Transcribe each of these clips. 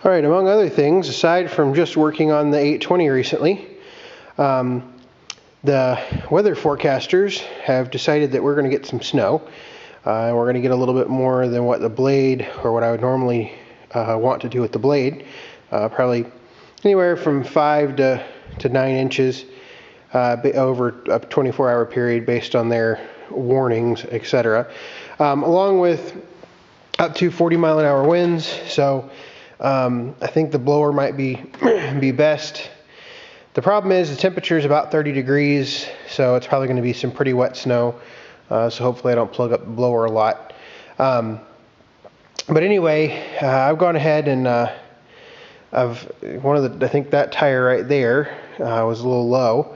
All right, among other things, aside from just working on the 820 recently, the weather forecasters have decided that we're going to get some snow. We're going to get a little bit more than what the blade, or what I would normally want to do with the blade. Probably anywhere from 5 to 9 inches over a 24-hour period based on their warnings, etc. Along with up to 40-mile-an-hour winds. So I think the blower might be best. The problem is the temperature is about 30 degrees, so it's probably going to be some pretty wet snow. So hopefully I don't plug up the blower a lot. But anyway, I've gone ahead and I think that tire right there was a little low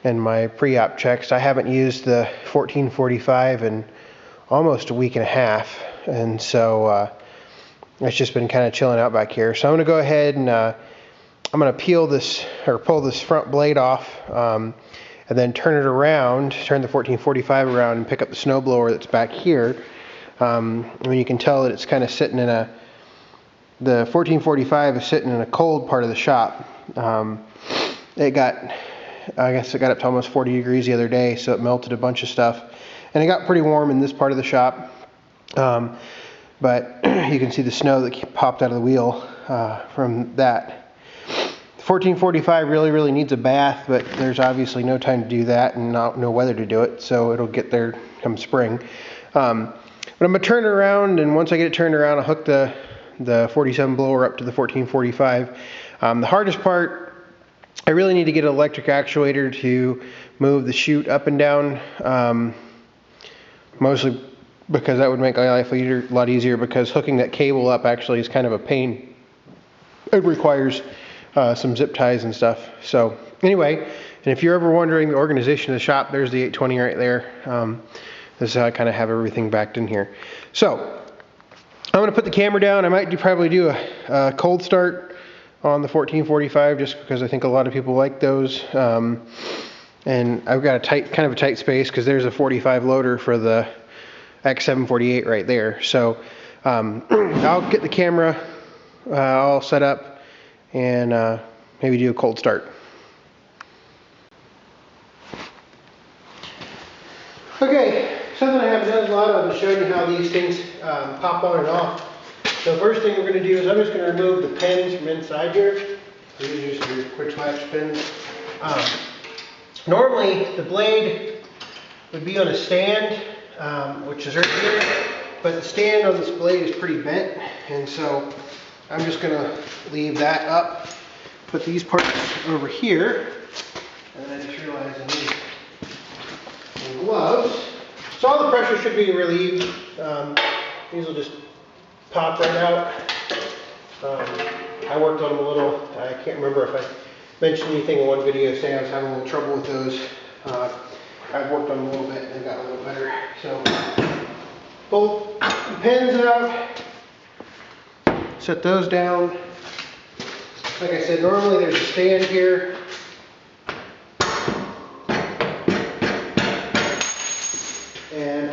in my pre-op checks. I haven't used the 1445 in almost a week and a half, and so it's just been kind of chilling out back here. So I'm going to go ahead and I'm going to peel this, or pull this front blade off, and then turn it around, turn the 1445 around and pick up the snowblower that's back here. I mean, you can tell that it's kind of sitting in the 1445 is sitting in a cold part of the shop. I guess it got up to almost 40 degrees the other day, so it melted a bunch of stuff. And it got pretty warm in this part of the shop. But you can see the snow that popped out of the wheel from that. The 1445 really needs a bath, but there's obviously no time to do that and no weather to do it, so it'll get there come spring. But I'm going to turn it around, and once I get it turned around, I'll hook the 47 blower up to the 1445. The hardest part, I really need to get an electric actuator to move the chute up and down, mostly because that would make my life a lot easier, because hooking that cable up actually is kind of a pain. It requires some zip ties and stuff. So anyway, and if you're ever wondering the organization of the shop, there's the 820 right there. This is how I kind of have everything backed in here. So I'm going to put the camera down. I might probably do a cold start on the 1445, just because I think a lot of people like those. And I've got kind of a tight space, because there's a 45 loader for the X748 right there. So I'll get the camera all set up and maybe do a cold start. Okay, something I haven't done a lot of is showing you how these things pop on and off. So first thing we're going to do is I'm just going to remove the pins from inside here. These are just your quick latch pins. Normally the blade would be on a stand, which is right here, but the stand on this blade is pretty bent, and so I'm just going to leave that up, put these parts over here, and I just realized I need some gloves. So all the pressure should be relieved. These will just pop right out. I worked on them a little. I can't remember if I mentioned anything in one video saying I was having a little trouble with those. I've worked on them a little bit and got a little better. So pull the pins out, set those down. Like I said, normally there's a stand here. And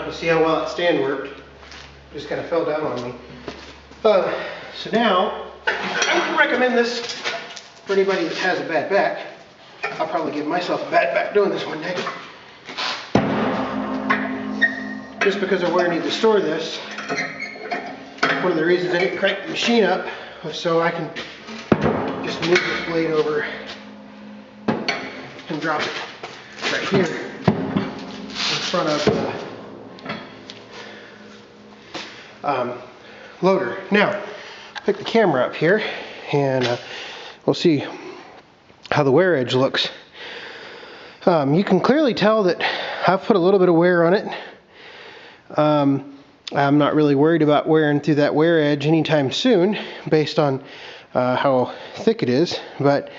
you see how well that stand worked? Just kind of fell down on me. So now, I would recommend this for anybody that has a bad back. I'll probably give myself a bad back doing this one day. Just because of where I need to store this. One of the reasons I didn't crank the machine up was so I can just move this blade over and drop it right here in front of the loader. Now, pick the camera up here and we'll see how the wear edge looks. You can clearly tell that I've put a little bit of wear on it. I'm not really worried about wearing through that wear edge anytime soon based on how thick it is, but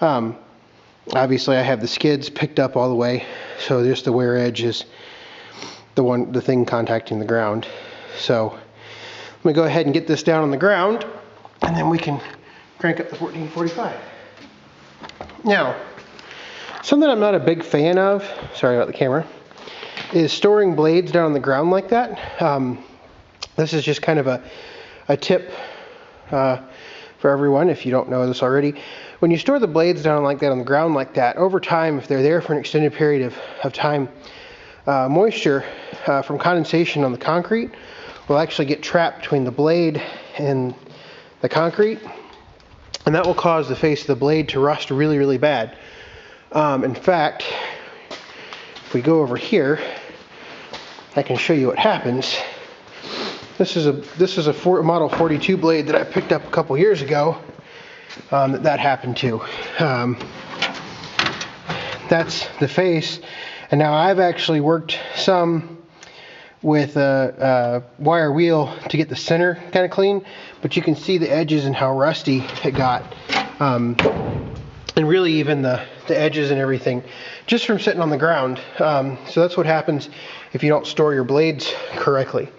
obviously I have the skids picked up all the way, so just the wear edge is the thing contacting the ground. So let me go ahead and get this down on the ground, and then we can crank up the 1445. Now, something I'm not a big fan of, sorry about the camera, is storing blades down on the ground like that. This is just kind of a tip for everyone if you don't know this already. When you store the blades down like that on the ground like that, over time, if they're there for an extended period of time, moisture from condensation on the concrete will actually get trapped between the blade and the concrete, and that will cause the face of the blade to rust really, really bad. In fact, if we go over here, I can show you what happens. This is a model 42 blade that I picked up a couple years ago that happened to. That's the face, and now I've actually worked some with a wire wheel to get the center kind of clean, but you can see the edges and how rusty it got, and really even the edges and everything just from sitting on the ground. So that's what happens if you don't store your blades correctly.